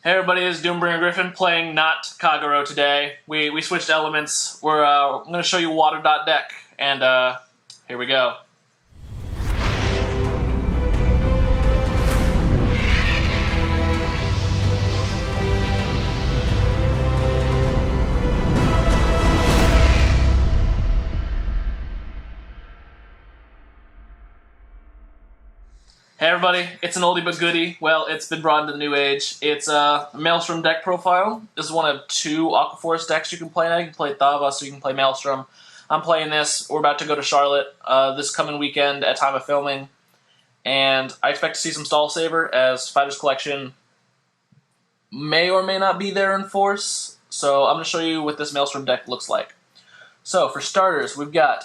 Hey everybody, it's Doombringer Griffin playing not Kagero today. We switched elements. We're going to show you water.deck, and here we go. Hey everybody, it's an oldie but goodie. Well, it's been brought into the new age. It's a Maelstrom deck profile. This is one of two Aqua Force decks you can play now. You can play Thava, so you can play Maelstrom. I'm playing this. We're about to go to Charlotte this coming weekend at time of filming. And I expect to see some Stall Saber, as Fighters Collection may or may not be there in force. So I'm going to show you what this Maelstrom deck looks like. So for starters, we've got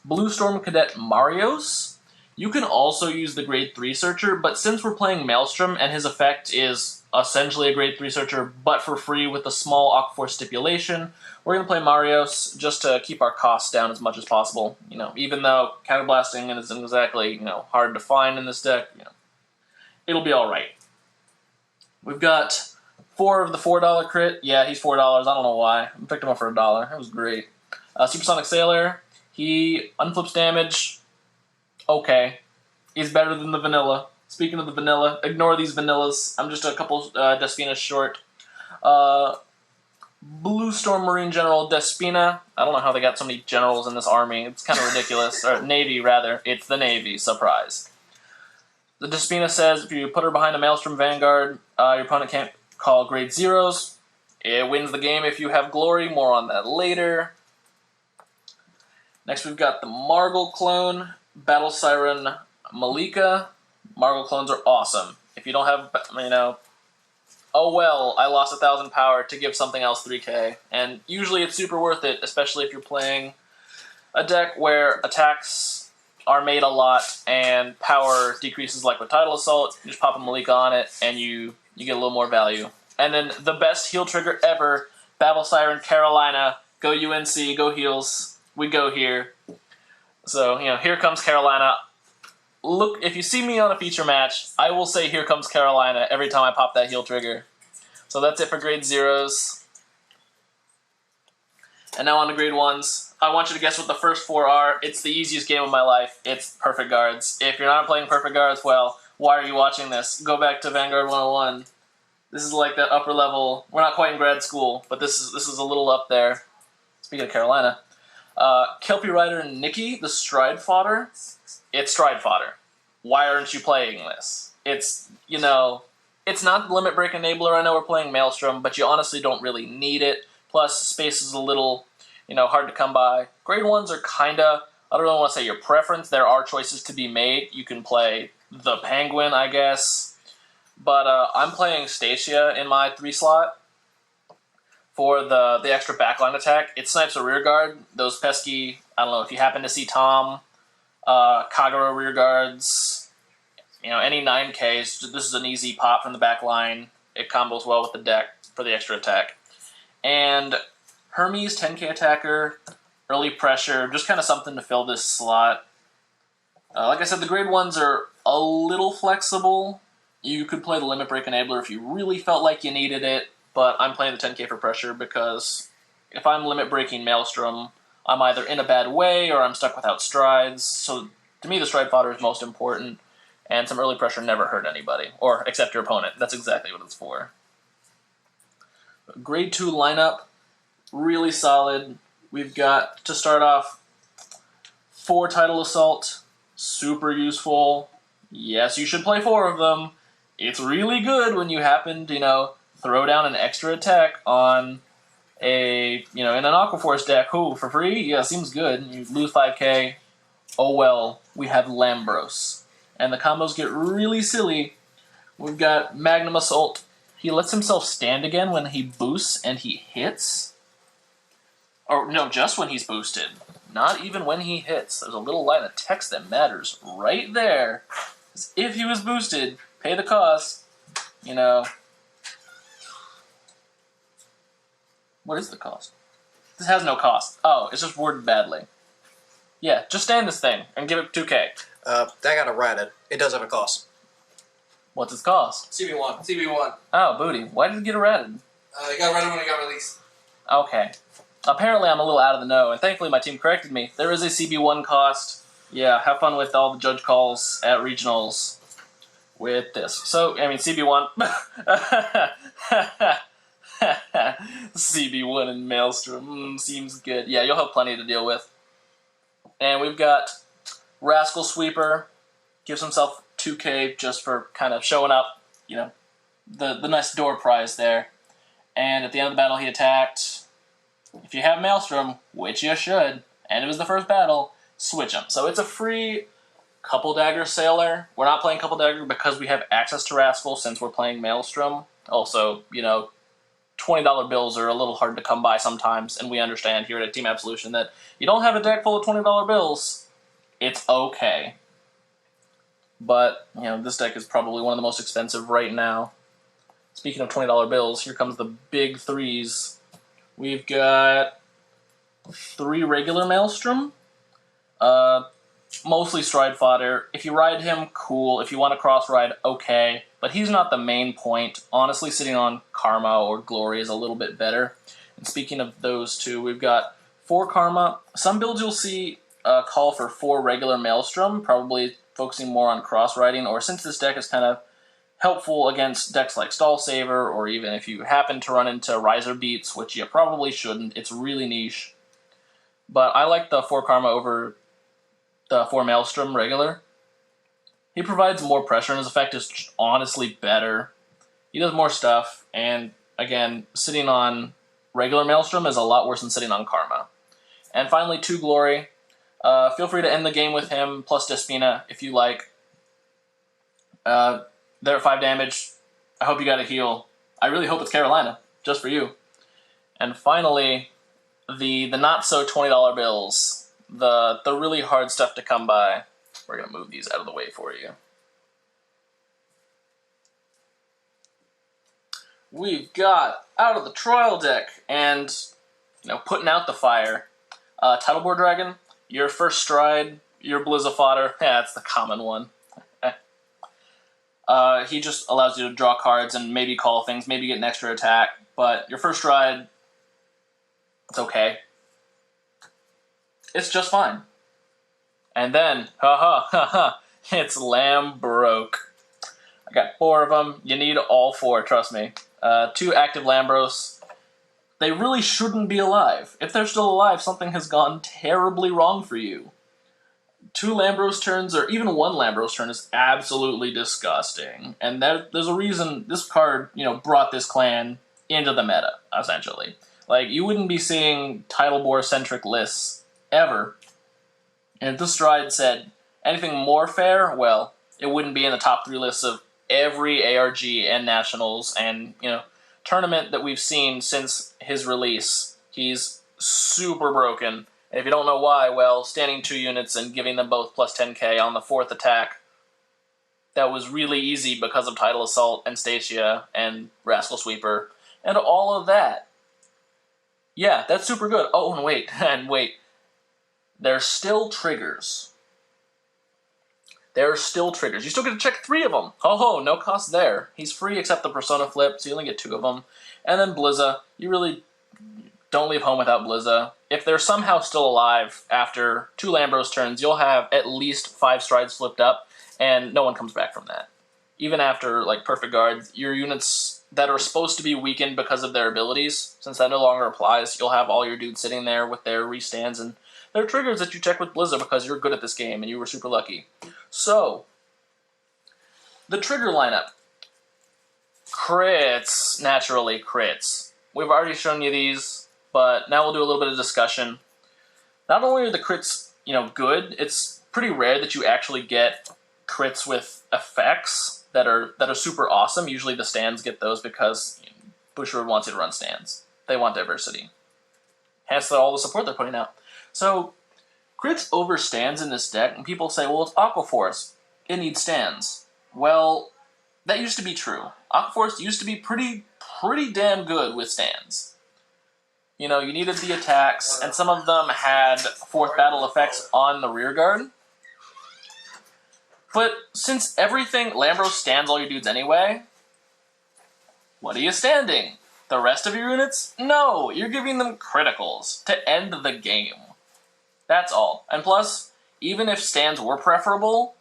Blue Storm Cadet Marios. You can also use the Grade 3 Searcher, but since we're playing Maelstrom and his effect is essentially a Grade 3 Searcher, but for free with a small Aqua Force stipulation, we're going to play Marios just to keep our costs down as much as possible. You know, even though counterblasting isn't exactly, hard to find in this deck, it'll be alright. We've got 4 of the $4 crit. Yeah, he's $4. I don't know why. I picked him up for $1. That was great. Supersonic Sailor. He unflips damage. Okay. He's better than the vanilla. Speaking of the vanilla, ignore these vanillas. I'm just a couple Despinas short. Blue Storm Marine General Despina. I don't know how they got so many generals in this army. It's kind of ridiculous. Or Navy, rather. It's the Navy. Surprise. The Despina says if you put her behind a Maelstrom Vanguard, your opponent can't call grade 0s. It wins the game if you have glory. More on that later. Next, we've got the Margle clone. Battle Siren Malika. Margle clones are awesome. If you don't have, oh well, I lost 1,000 power to give something else 3k. And usually it's super worth it, especially if you're playing a deck where attacks are made a lot and power decreases like with Tidal Assault. You just pop a Malika on it and you get a little more value. And then the best heal trigger ever, Battle Siren Carolina. Go UNC, go heals. We go here. So, here comes Carolina. Look, if you see me on a feature match, I will say here comes Carolina every time I pop that heal trigger. So that's it for grade 0s. And now on to grade 1s. I want you to guess what the first 4 are. It's the easiest game of my life. It's Perfect Guards. If you're not playing Perfect Guards, well, why are you watching this? Go back to Vanguard 101. This is like that upper level. We're not quite in grad school, but this is a little up there. Speaking of Carolina. Kelpie Rider Nikki, the Stride Fodder. It's Stride Fodder. Why aren't you playing this? It's, it's not the Limit Break Enabler. I know we're playing Maelstrom, but you honestly don't really need it. Plus, space is a little, hard to come by. Grade 1s are kinda, I don't really want to say your preference. There are choices to be made. You can play the Penguin, I guess. But I'm playing Stacia in my 3 slot. For the extra backline attack, it snipes a rear guard. Those pesky, I don't know, if you happen to see Tom, Kagero rear guards, any 9Ks, this is an easy pop from the backline. It combos well with the deck for the extra attack. And Hermes, 10k attacker, early pressure, just kind of something to fill this slot. Like I said, the grade 1s are a little flexible. You could play the Limit Break Enabler if you really felt like you needed it. But I'm playing the 10k for pressure because if I'm limit breaking Maelstrom, I'm either in a bad way or I'm stuck without strides. So to me, the stride fodder is most important, and some early pressure never hurt anybody, or except your opponent. That's exactly what it's for. Grade 2 lineup, really solid. We've got, to start off, 4 Tidal Assault, super useful. Yes, you should play 4 of them. It's really good when you happen to, throw down an extra attack on in an Aqua Force deck. Ooh, for free? Yeah, seems good. You lose 5k. Oh well, we have Lambros. And the combos get really silly. We've got Magnum Assault. He lets himself stand again when he boosts and he hits. Or, no, just when he's boosted. Not even when he hits. There's a little line of text that matters right there. If he was boosted, pay the cost, What is the cost? This has no cost. Oh, it's just worded badly. Yeah, just stand this thing and give it 2k. I got it ratted. It does have a cost. What's its cost? CB1. CB1. Oh, booty. Why did it get errated? It got errated when it got released. Okay. Apparently I'm a little out of the know, and thankfully my team corrected me. There is a CB1 cost. Yeah, have fun with all the judge calls at regionals with this. So, I mean, CB1. CB1 and Maelstrom. Seems good. Yeah, you'll have plenty to deal with. And we've got Rascal Sweeper. Gives himself 2k just for kind of showing up, you know, the nice door prize there. And at the end of the battle he attacked. If you have Maelstrom, which you should, and it was the first battle, switch him. So it's a free Couple Dagger Sailor. We're not playing Couple Dagger because we have access to Rascal since we're playing Maelstrom. Also, you know, $20 bills are a little hard to come by sometimes, and we understand here at Team Absolution that you don't have a deck full of $20 bills, it's okay. But, you know, this deck is probably one of the most expensive right now. Speaking of $20 bills, here comes the big threes. We've got 3 regular Maelstrom. Mostly stride fodder. If you ride him, cool. If you want to cross ride, okay. But he's not the main point. Honestly, sitting on Karma or Glory is a little bit better. And speaking of those two, we've got 4 Karma. Some builds you'll see call for 4 regular Maelstrom, probably focusing more on cross riding, or since this deck is kind of helpful against decks like Stall Saver, or even if you happen to run into Riser Beats, which you probably shouldn't. It's really niche. But I like the 4 Karma over the 4 Maelstrom regular. He provides more pressure, and his effect is just honestly better. He does more stuff, and again, sitting on regular Maelstrom is a lot worse than sitting on Karma. And finally, 2 Glory. Feel free to end the game with him, plus Despina, if you like. They're at 5 damage. I hope you got a heal. I really hope it's Carolina, just for you. And finally, the not-so-$20 bills. The really hard stuff to come by. We're going to move these out of the way for you. We've got out of the trial deck and, you know, putting out the fire. Title Board Dragon, your first stride, your Blizza fodder. Yeah, that's the common one. He just allows you to draw cards and maybe call things, maybe get an extra attack. But your first stride, it's okay. It's just fine. And then, it's Lambros. I got 4 of them. You need all 4, trust me. 2 active Lambros. They really shouldn't be alive. If they're still alive, something has gone terribly wrong for you. 2 Lambros turns, or even 1 Lambros turn, is absolutely disgusting. And there's a reason this card, you know, brought this clan into the meta, essentially. Like, you wouldn't be seeing Title Boar-centric lists ever. And if this stride said anything more fair, well, it wouldn't be in the top 3 lists of every ARG and Nationals and, you know, tournament that we've seen since his release. He's super broken. And if you don't know why, well, standing 2 units and giving them both plus 10k on the 4th attack, that was really easy because of Tidal Assault and Stacia and Rascal Sweeper and all of that. Yeah, that's super good. Oh, and wait. There's still triggers. There are still triggers. You still get to check 3 of them. Ho, no cost there. He's free except the Persona Flip, so you only get 2 of them. And then Blizza. You really don't leave home without Blizza. If they're somehow still alive after 2 Lambros turns, you'll have at least 5 strides flipped up, and no one comes back from that. Even after, like, Perfect Guard, your units that are supposed to be weakened because of their abilities, since that no longer applies, you'll have all your dudes sitting there with their restands, and there are triggers that you check with Blizza because you're good at this game and you were super lucky. So, the trigger lineup. Crits, naturally crits. We've already shown you these, but now we'll do a little bit of discussion. Not only are the crits, you know, good, it's pretty rare that you actually get crits with effects that are super awesome. Usually the stands get those because Bushiroad wants you to run stands. They want diversity. Hence all the support they're putting out. So, crits over stands in this deck, and people say, well, it's Aqua Force. It needs stands. Well, that used to be true. Aqua Force used to be pretty damn good with stands. You know, you needed the attacks, and some of them had 4th battle effects on the rear guard. But since everything, Lambros stands all your dudes anyway, what are you standing? The rest of your units? No, you're giving them criticals to end the game. That's all. And plus, even if stands were preferable,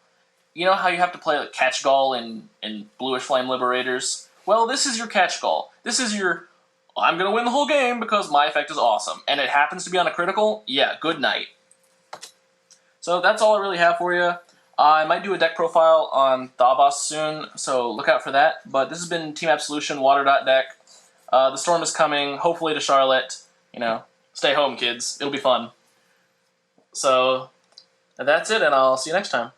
you know how you have to play like Catch Gall in Bluish Flame Liberators? Well, this is your Catch Gall. This is your, I'm going to win the whole game because my effect is awesome. And it happens to be on a critical? Yeah, good night. So that's all I really have for you. I might do a deck profile on Thavas soon, so look out for that. But this has been Team Absolution Water Dot deck. The storm is coming, hopefully to Charlotte. You know, stay home, kids. It'll be fun. So that's it, and I'll see you next time.